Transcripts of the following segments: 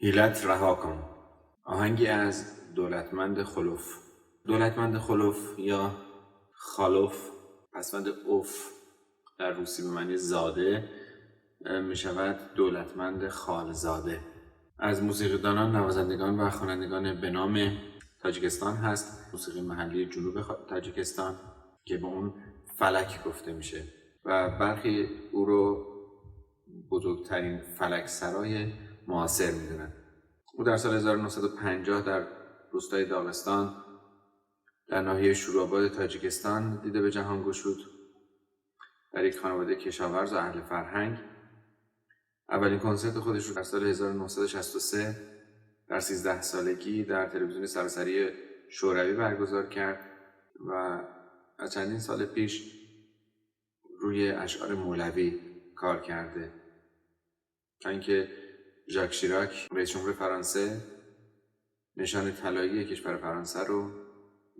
حیلت رها کن. آهنگی از دولتمند خلوف. دولتمند خلوف یا خالوف پسوند اوف در روسی به معنی زاده می شود دولتمند خالزاده. از موسیقیدانان، نوازندگان و خوانندگان به نام تاجیکستان هست. موسیقی محلی جنوب تاجیکستان که به اون فلک گفته میشه و برخی او رو بزرگترین فلک سرای معاصر میدونن. او در سال 1950 در روستای داغستان در ناحیه شوراباد تاجیکستان دیده به جهان گشود. در یک خانواده کشاورز و اهل فرهنگ اولین کنسرت خودش رو در سال 1963 در 13 سالگی در تلویزیون سراسری شوروی برگزار کرد و از چندین سال پیش روی اشعار مولوی کار کرده تا اینکه ژاک شیراک رئیس جمهور فرانسه نشان طلایی کشور فرانسه رو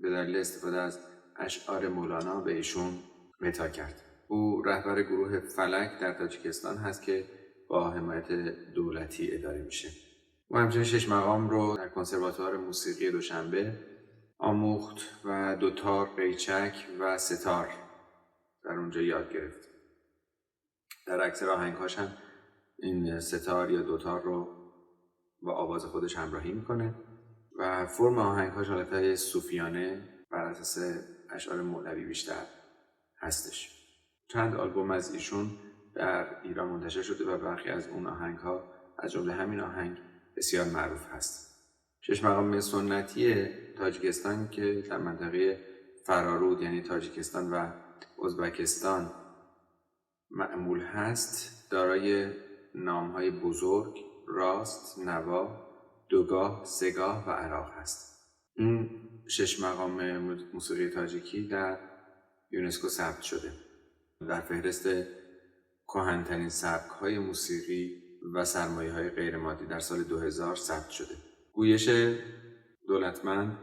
به دلیل استفاده از اشعار مولانا به ایشون متا کرد. او رهبر گروه فلک در تاجیکستان هست که با حمایت دولتی اداره میشه. او همچنین 6 مقام رو در کنسرواتوار موسیقی دوشنبه آموخت و دوتار، قیچک و ستار در اونجا یاد گرفت. در اکثر آهنگ‌هاش هم این ستار یا دوتار رو با آواز خودش همراهی میکنه و فرم آهنگ‌هاش حالتهای صوفیانه بر اساس اشعار مولوی بیشتر هستش. چند آلبوم از ایشون در ایران منتشر شده و برخی از اون آهنگ‌ها از جمله همین آهنگ بسیار معروف هست. 6 مقام سنتی تاجیکستان که در منطقه فرارود یعنی تاجیکستان و ازبکستان معمول هست دارای نام‌های بزرگ، راست، نوا، دوگاه، سگاه و عراق هست. این 6 مقام موسیقی تاجیکی در یونسکو ثبت شده. در فهرست کهن‌ترین سبک‌های موسیقی و سرمایه‌های غیرمادی در سال 2000 ثبت شده. گویش دولتمند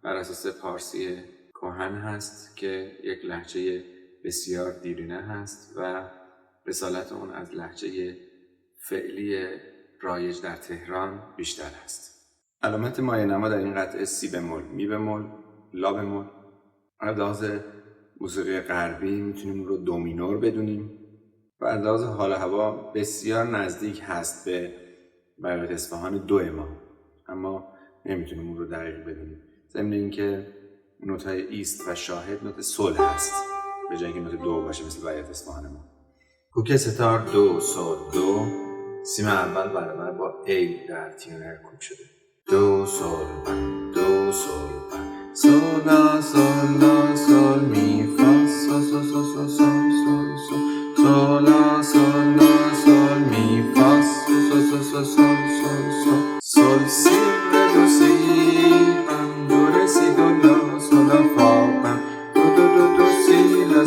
بر اساس پارسی کهن هست که یک لهجه بسیار دیرینه هست و رسالت اون از لهجه فعلی رایج در تهران بیشتر هست. علامت مایه‌نما در این قطعه سی بمول، می بمول، لا بمول. از لحاظ موسیقی غربی میتونیم اون رو دو مینور بدونیم و از لحاظ حال هوا بسیار نزدیک هست به بیات اصفهان 2 ما، اما نمیتونیم اون رو دقیق بدونیم. ضمن اینکه نوت‌های ایست و شاهد نوت سل هست به جای اینکه نوت دو باشه مثل بیات اصفهان ما. کوک ستار دو سل دو، سیم اول برابر با ای در تیونر کوک شده. دو سل بند، دو سل بند، سل لا سل لا سل می فا سل سل سل سل سل سل سل لا سل لا سل می فا سل سل سل سل سل سل سی re do si band do re si do la sol la fa band do do do do si la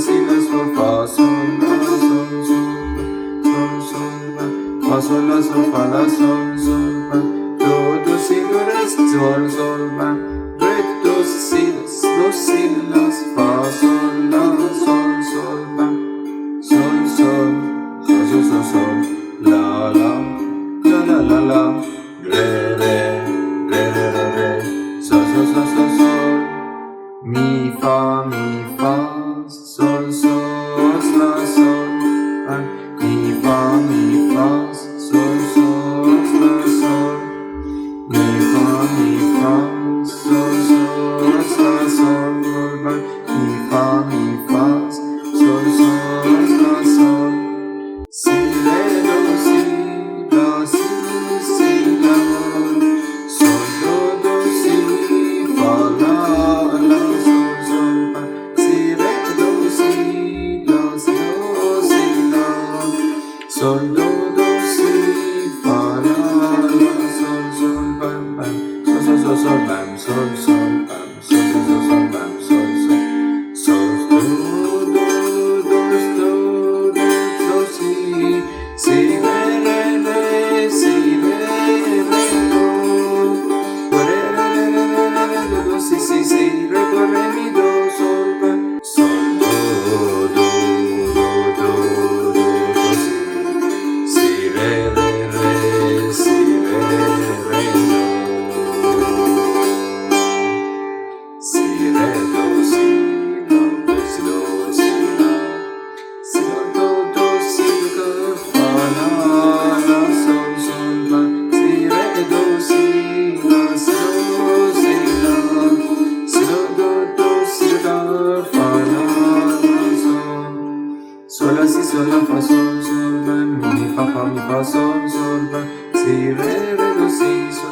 sol fa sol la sol sol band fa sol la sol fa la sol sol band do do si do re sol sol band re do si la fa sol la sol sol band sol sol sol sol sol la la la la la la re re re re re re sol sol sol sol sol mi fa sol sol la sol mi fa sol sol la sol mi fa sol sol la sol mi fa sol sol la sol si re do si la si la sol do do si fa la la sol sol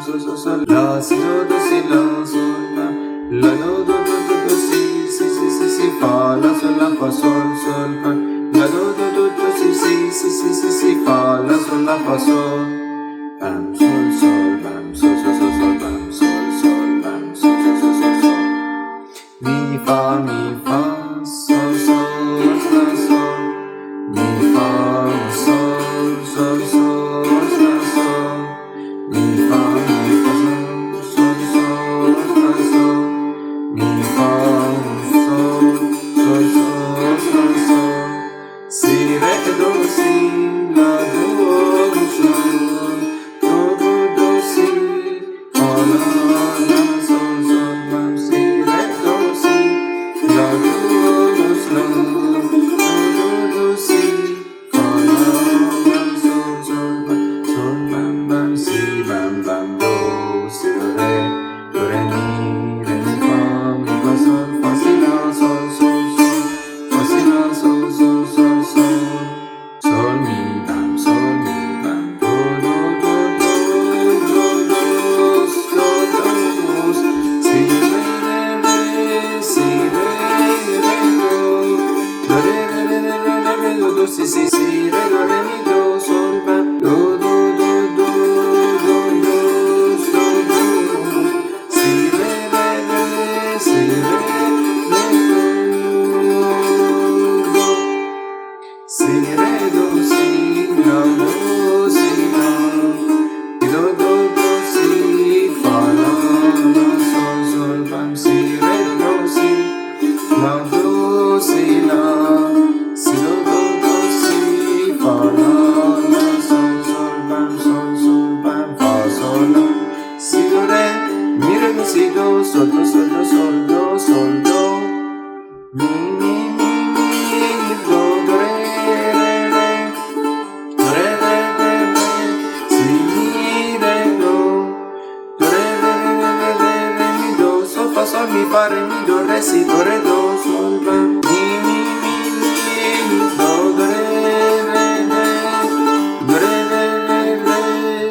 sol sol sol la si do do si la sol bam la do do do do do si si si si si fa la sol fa sol sol bam la do do do do si si si si si si fa la sol fa sol bam sol sol bam sol sol sol sol bam sol sol bam sol sol sol sol sol mi fa sol sol la sol mi fa sol sol sol la sol mi fa sol sol la sol mi fa sol sol sol la sol si re do si la do sol do do do si fa la la sol sol bam si re do si la do la do do si fa la la sol sol bam bam si bam bam do si do re mi fa sol fa si la sol sol sol fa si la sol sol sol sol sol mi bam do do do do do do si re si re do si si si re do re mi do sol bam do do do do do do sol do si re si re do si re do si la do si la do do do si fa la la sol sol bam si re do si la do si la si do do do si fa la la sol sol bam fa sol la si do re mi re do si do sol do sol do sol do sol do mi do do re re si mi re do re mi do sol fa sol mi fa re mi do re si do re do sol bam mi do do re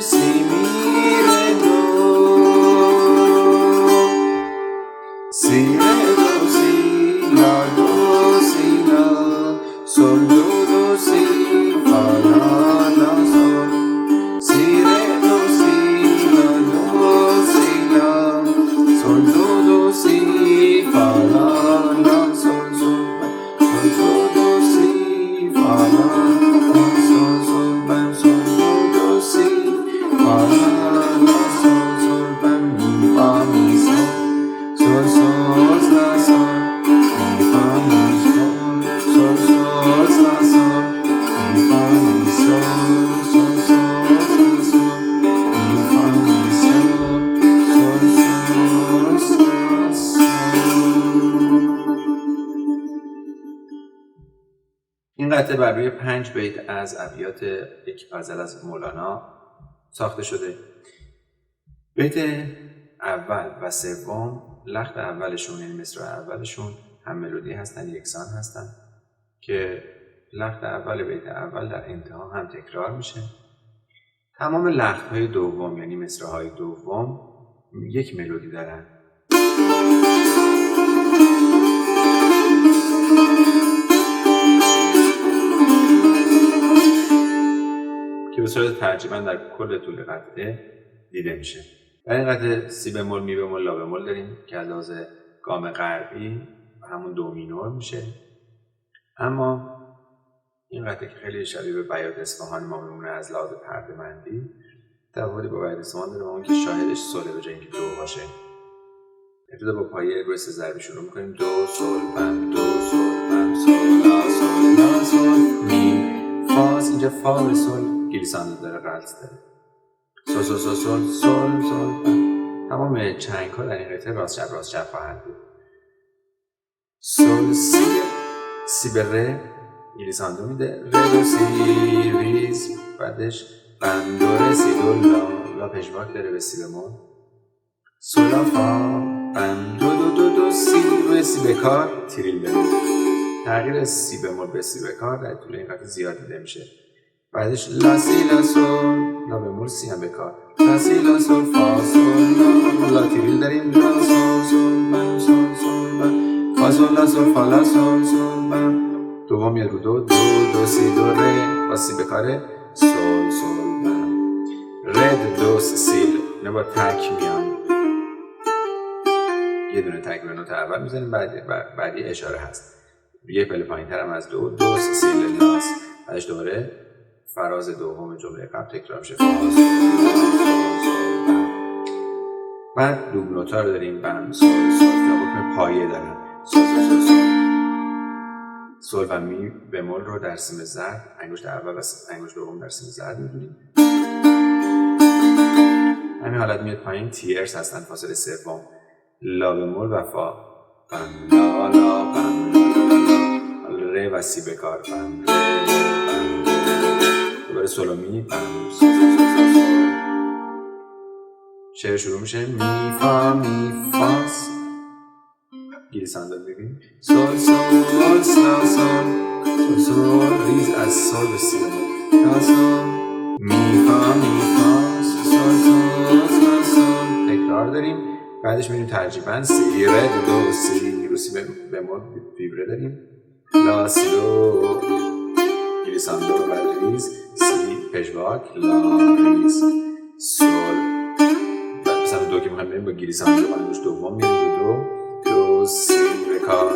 si mi re do si re do si la do si la sol do do si fa la la sol si re do si la do si la sol do do si fa la la sol sol do do si fa la la sol sol bam sol do do si fa la la sol sol bam mi fa mi sol sol sol la sol mi fa mi sol sol sol la sol mi fa mi sol sol sol la sol mi fa mi sol sol sol la sol. این قطعه بر روی 5 بیت از ابیات یک غزل از مولانا ساخته شده. بیت اول و سوم لخت اولشون یعنی مصرع اولشون هم ملودی هستن، یکسان هستن که لخت اول بیت اول در انتها هم تکرار میشه. تمام لخت‌های دوم یعنی مصرع‌های دوم یک ملودی دارن. که به صورت ترجیباً در کل طول قطعه دیده میشه. در این قطعه سی بمول، می بمول، لا بمول داریم که از لحاظ گام غربی همون دو مینور میشه. اما این قطعه که خیلی شبیه به بیات اصفهان ما میمونه از لحاظ پرده‌بندی، تفاوتی با بیات اصفهان داره، اون که شاهدش سوله به جای اینکه دو باشه. ابتدا با پایه روی سه ضربی شروع میکنیم. دو سول بم، دو سول بم، سول لا سول لا سول می فاز. اینجا فا به سول گلیسان داره، غلط داره. سول سول سول سول سول سول بم. تمام چنگ ها در این قطعه راست چپ خواهند بود. سول سی به ره گلیسان دو میده، ره دو سی ریز، بعدش بم دو ره سی دو لا پژواک داره به سی بمول، سولا فا بم دو دو دو دو سی روی سی بکار تریل بمول. تغییر سی بمول به سی بکار در طول این قطعه زیاد دیده میشه. بعدش لا سی لا سول، لا بمول سی هم بکار، لا سی لا سول فا سول لا تیریل داریم، لا سول سول بم سول سول بم فا سول لا سول فا لا سول سول بم. دوم میاد رو دو دو سی دو ره با سی بکاره سول سول بم. رد دو سی اینا با تک میان، یه دونه تک به نوت اول میزنیم، بعدی اشاره هست. یه پله پایین تر هم از دو سی لاس. بعدش دوباره فراز دوم جمله قبل تکرار میشه، فا سول سول بم. بعد دوبل نوتا رو داریم، بم سول سول که حکم پایه دارن، سول سول سول سول. سول و می بمول رو در سیم زرد، انگشت اول و انگشت دوم در سیم زرد می‌گیریم. همین حالت میاد پایین. تیرز هستن فاصله سوم، لا بمول و فا، بم لا لا بم لا لا، ره و سی بکار، بم ره بم دوباره سول و می، بم سول سول سول سول. شعر شروع میشه می فا س، گیریسان داد ببین، سول سول سلا سول سول ریز از سول به سی لا سول می فا سول سول سلا سول. تکرار داریم. بعدش میریم ترجیباً سی ره دو سی، رو سی بمول ویبره داریم، لا سی دو گیریسان دو و ریز، سی پژواک لا ریز سول. بعد مثلا دو که میخوایم بریم با گیریسان دو انگشت دوم میریم دو سی بکار،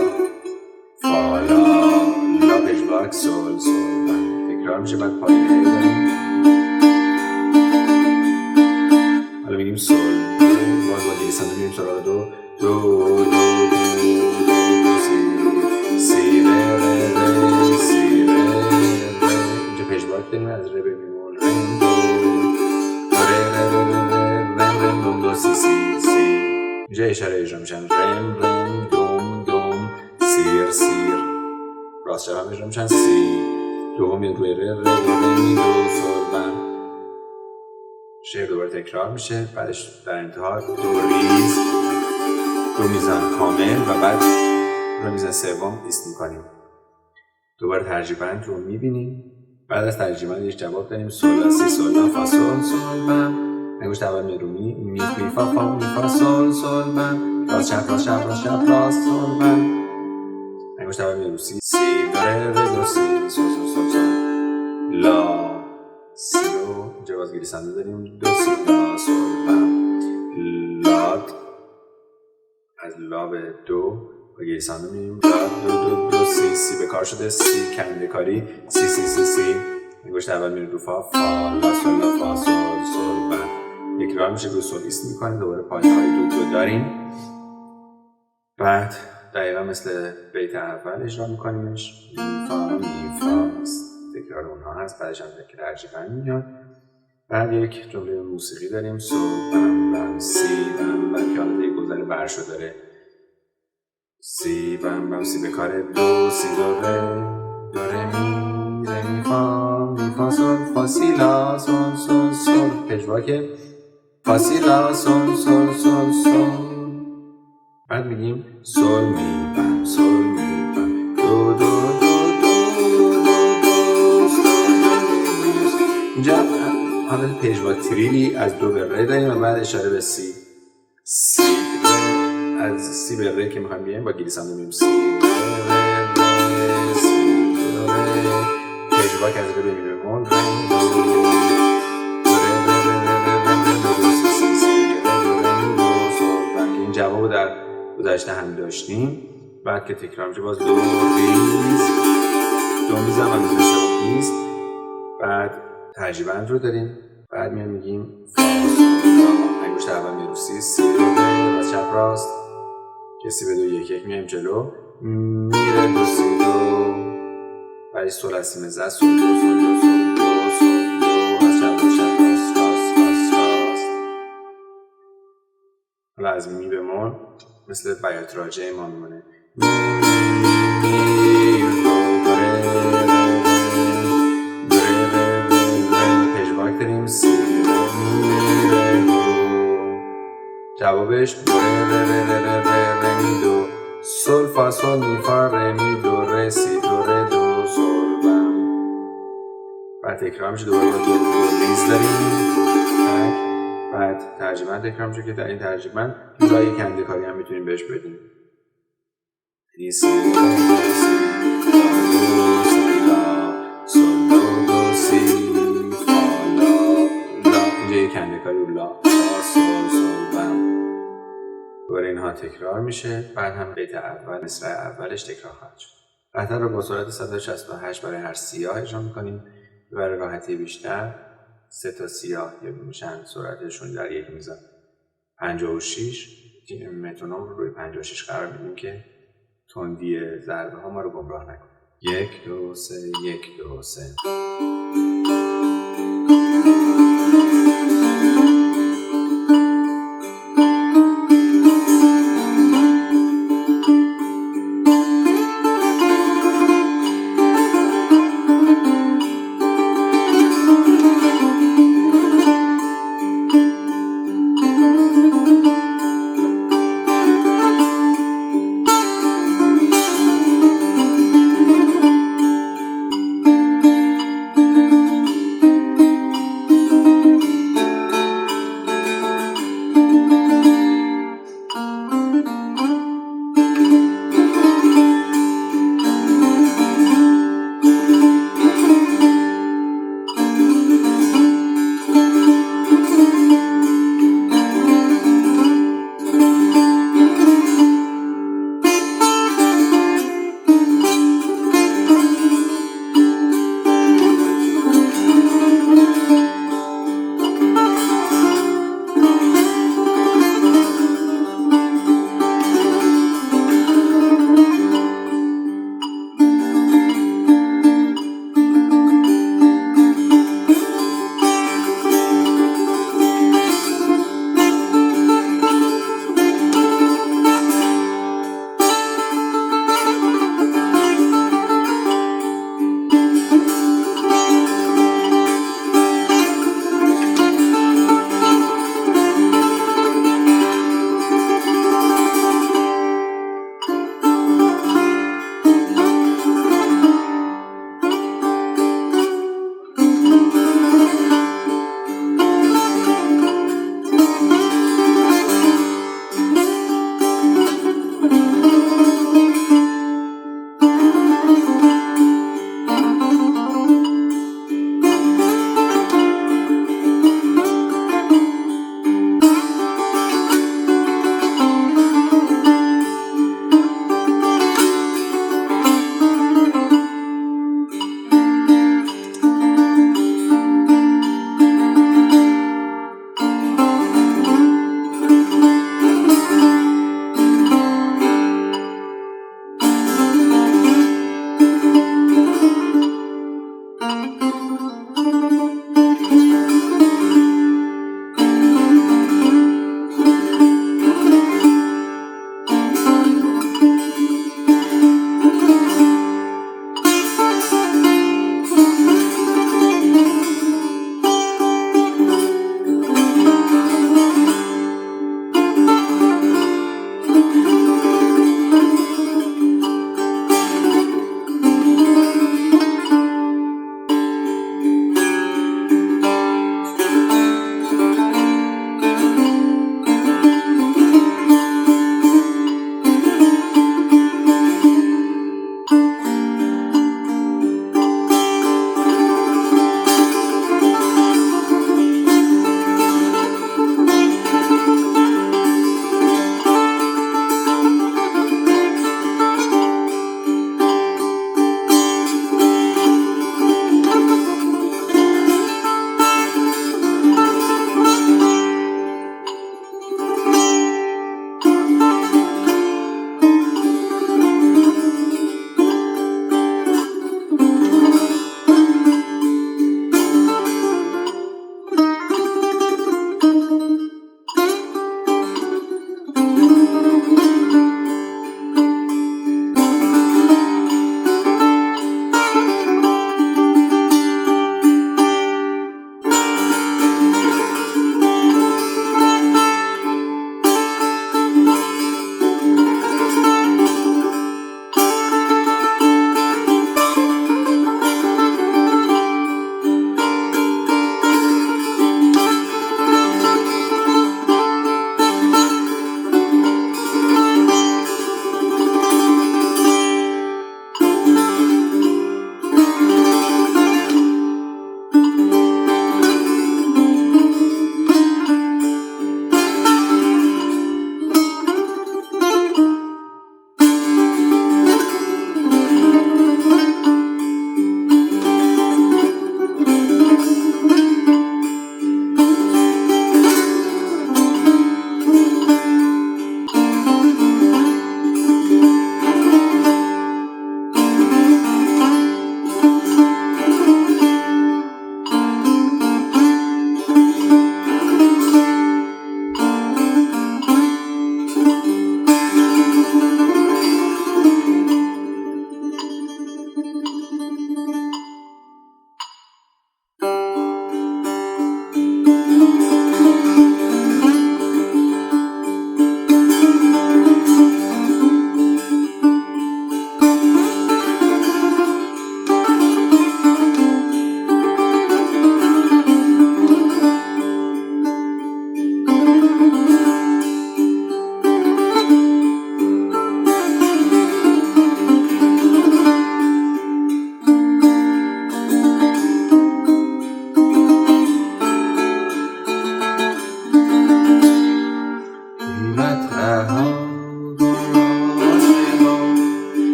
فا لا پژواک سول سول بم. تکرار میشه. بعد پایین داریم، حالا میگیم سول باز با گیریسان دو میریم سراغ دو سی ره ره سی ره ره. اینجا پژواک داریم، از ره ببینیم رم دو دو سی سی سی. اینجا اشاره اجرا میشن، رم دوم سیر راست چپ هم اجرا میشن، سی دوم میاد روی ره می دو سول بم. شعر دوباره تکرار میشه. بعدش در انتها دو ریز، دو میزان کامل و بعد دو میزان سوم ایست میکنیم. دوباره ترجیباً رو میبینیم. بعد از ترجیباً یک جواب داریم، سول لا سی سول لا فا سول سول بم. انگشت اول میاد رو می فا سول سول بم، راست چپ راست چپ راست چپ راست سول بم. انگشت اول میاد رو سی دو ره دو سی سول سول سول سول لا سی دو. اینجا باز گیریسنده داریم، دو سی لا سول بم. لاد از لا به دو با گیریسنده میریم، لاد دو سی به کار شده، سی کنده کاری، سی. انگشت اول میره رو فا لا سول لا فا سول بم. تکرار میشه، رو سول ایست میکنیم. دوباره پایین های دو داریم. بعد دقیقا مثل بیت اول اجرا میکنیمش، می فا تکرار اونها هست. بعدش هم ترجیباً میاد. بعد یک جمله موسیقی داریم، سول بم سی بم که حالت یک گذر برشو داره، سی بم سی به کار، دو سی دو ره می فا سول فا سی لا سول پژواک فا سی لا سول. بعد میگیم سول می بم دو اینجا حالت پژواک تریلی از دو به ره داریم و بعد اشاره به سی از سی به ره که میخوایم بیاییم با گیریسنده میگیم سی ره پژواک از ره به می بمول این جواب در گذشته هم داشتیم. بعد که تکرار میشه باز دو میزم و میزم سوم نیست. بعد ترجیباً رو داریم. بعد میگیم فا انگشت اول میاد رو سی دو راست چپ راست که سی به دو یک میایم جلو، میره دو سی دو. بعد سول از سیم زد سول دو راست چپ راست. حالا از می بمول مثل بیات راجع ما میمونه، پژواک داریم، سی جوابش ره می دو سول فا سول می فا ره می دو ره سی دو ره دو سول بم. بعد تکرار میشه دوباره با دو ریز داریم. بعد ترجیباً تکرار میشه که در این ترجیباً جای کنده کاری هم میتونیم بهش بدیم. ری سی دو سی فا دو سی لا سول دو سی فا لا لا. اینجا یه کنده کاری رو لا سول سول بم. دوباره اینها تکرار میشه. بعد هم بیت اول مصرع اولش تکرار خواهد شد. قطعه رو با سرعت 168 برای هر سیاه اجرا میکنیم. برای راحتی بیشتر 3 تا سیاه یا میشن سرعتشون در یک میزان 56. مترونوم رو روی 56 قرار میدیم که تندی ضربه ها ما رو گمراه نکنه. 1 2 3 1 2 3.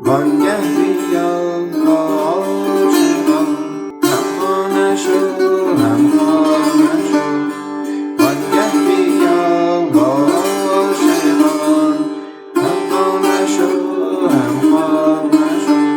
وانگه بیا با عاشقان همخانه نشو همخانه نشو وانگه بیا با عاشقان همخانه نشو همخانه نشو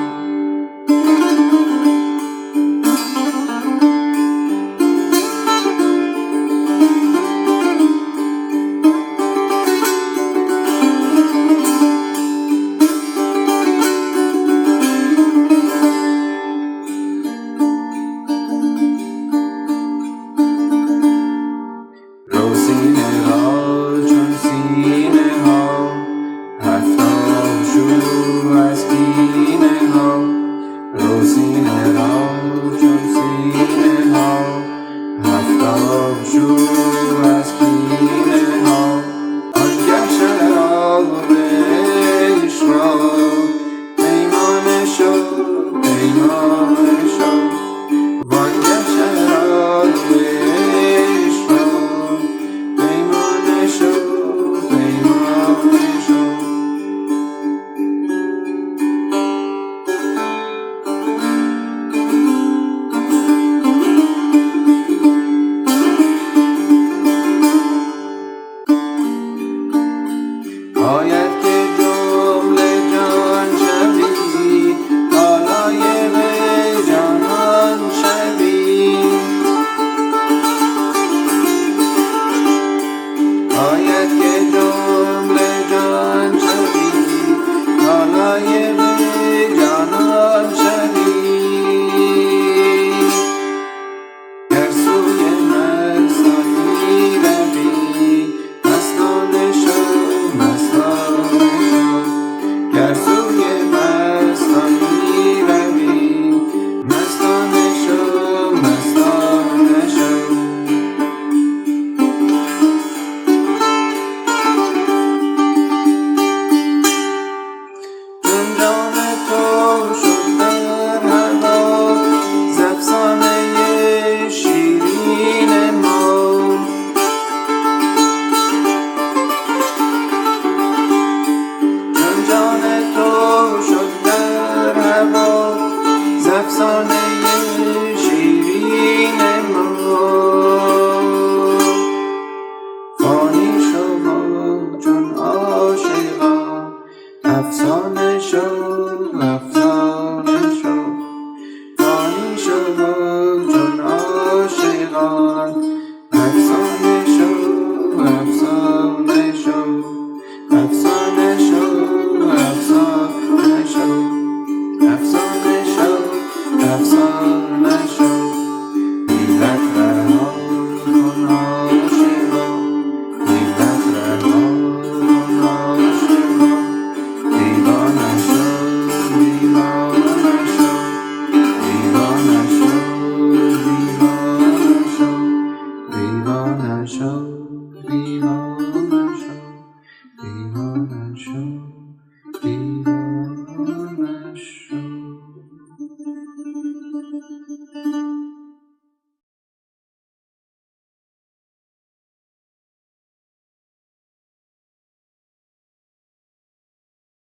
سینه ها چون سینه ها هفتاد شو از کینه ها رو سینه ها چون سینه ها هفتاد شو از کینه ها آنگه شراب عشق را پیمانه شو پیمانه شو وانگه شراب عشق را باید که جمله جان شوی علایق جانان شوی باید که جمله جان شوی علایق جانان شوی گر سوی مستان می روی مستانه شو گر سوی مستان می روی مستانه شو مستانه شو چون جام تو شد در هوا ز افسانه شیرین ما افسانه شیرین ما فانی شو چون عاشقان افسانه شو